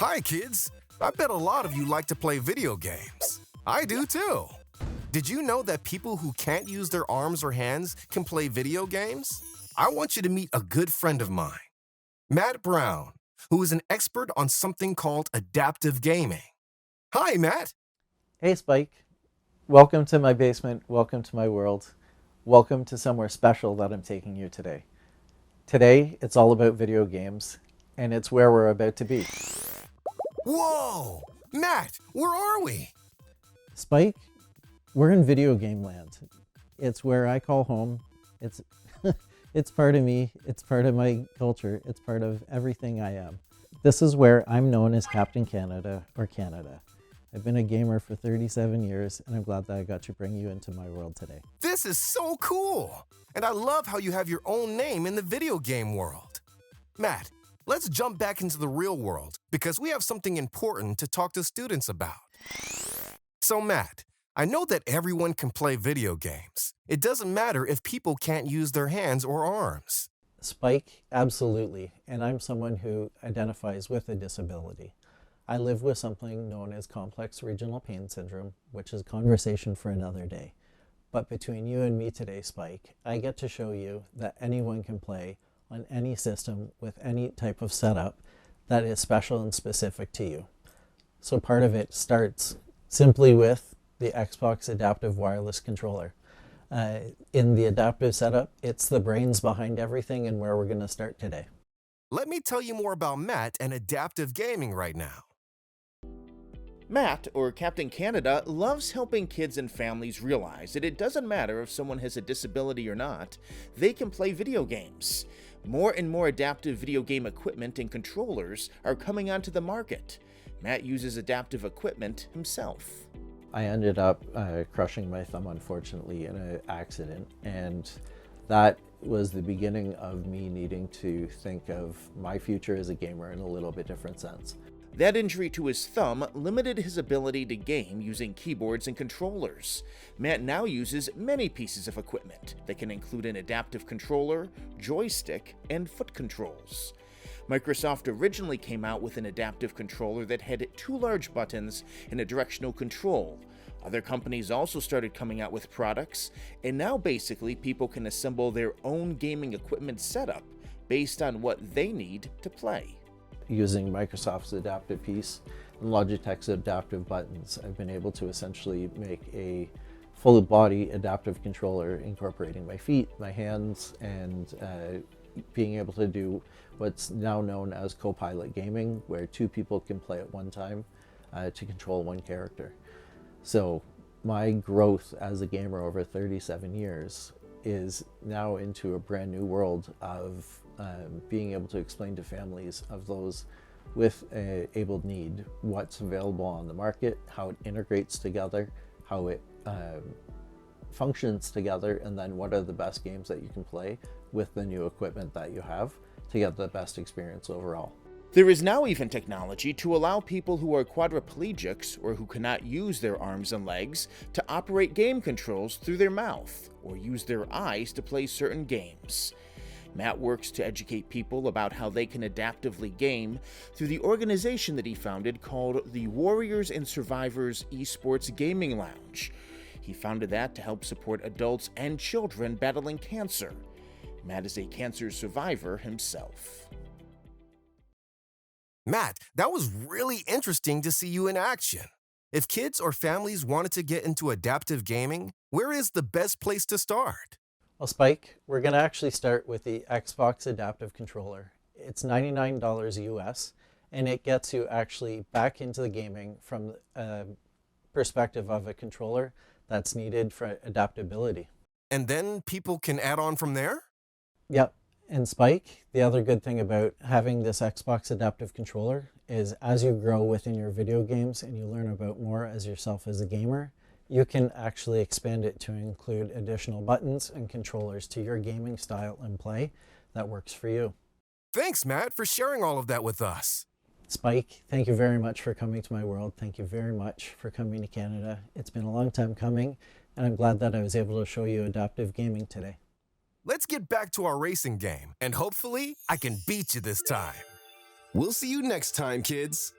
Hi, kids. I bet a lot of you like to play video games. I do too. Did you know that people who can't use their arms or hands can play video games? I want you to meet a good friend of mine, Matt Brown, who is an expert on something called adaptive gaming. Hi, Matt. Hey Spike, welcome to my basement, welcome to my world, welcome to somewhere special that I'm taking you today. Today, it's all about video games, and it's where we're about to be. Whoa! Matt, where are we? Spike, we're in video game land. It's where I call home. It's it's part of me, it's part of my culture, it's part of everything I am. This is where I'm known as Captain Canada or Canada. I've been a gamer for 37 years, and I'm glad that I got to bring you into my world today. This is so cool! And I love how you have your own name in the video game world. Matt, let's jump back into the real world because we have something important to talk to students about. So Matt, I know that everyone can play video games. It doesn't matter if people can't use their hands or arms. Spike, absolutely. And I'm someone who identifies with a disability. I live with something known as complex regional pain syndrome, which is a conversation for another day. But between you and me today, Spike, I get to show you that anyone can play on any system with any type of setup that is special and specific to you. So part of it starts simply with the Xbox Adaptive Wireless Controller. In the adaptive setup, it's the brains behind everything and where we're going to start today. Let me tell you more about Matt and adaptive gaming right now. Matt, or Captain Canada, loves helping kids and families realize that it doesn't matter if someone has a disability or not, they can play video games. More and more adaptive video game equipment and controllers are coming onto the market. Matt uses adaptive equipment himself. I ended up crushing my thumb, unfortunately, in an accident, and that was the beginning of me needing to think of my future as a gamer in a little bit different sense. That injury to his thumb limited his ability to game using keyboards and controllers. Matt now uses many pieces of equipment that can include an adaptive controller, joystick, and foot controls. Microsoft originally came out with an adaptive controller that had two large buttons and a directional control. Other companies also started coming out with products, and now basically people can assemble their own gaming equipment setup based on what they need to play. Using Microsoft's adaptive piece and Logitech's adaptive buttons, I've been able to essentially make a full body adaptive controller incorporating my feet, my hands, and being able to do what's now known as co-pilot gaming, where two people can play at one time to control one character. So my growth as a gamer over 37 years is now into a brand new world of being able to explain to families of those with a able need what's available on the market, how it integrates together, how it functions together, and then what are the best games that you can play with the new equipment that you have to get the best experience overall. There is now even technology to allow people who are quadriplegics or who cannot use their arms and legs to operate game controls through their mouth or use their eyes to play certain games. Matt works to educate people about how they can adaptively game through the organization that he founded called the Warriors and Survivors Esports Gaming Lounge. He founded that to help support adults and children battling cancer. Matt is a cancer survivor himself. Matt, that was really interesting to see you in action. If kids or families wanted to get into adaptive gaming, where is the best place to start? Well, Spike, we're going to actually start with the Xbox Adaptive Controller. It's $99 US, and it gets you actually back into the gaming from a perspective of a controller that's needed for adaptability. And then people can add on from there? Yep. And Spike, the other good thing about having this Xbox Adaptive Controller is as you grow within your video games and you learn about more as yourself as a gamer, you can actually expand it to include additional buttons and controllers to your gaming style and play that works for you. Thanks, Matt, for sharing all of that with us. Spike, thank you very much for coming to my world. Thank you very much for coming to Canada. It's been a long time coming, and I'm glad that I was able to show you adaptive gaming today. Let's get back to our racing game, and hopefully I can beat you this time. We'll see you next time, kids.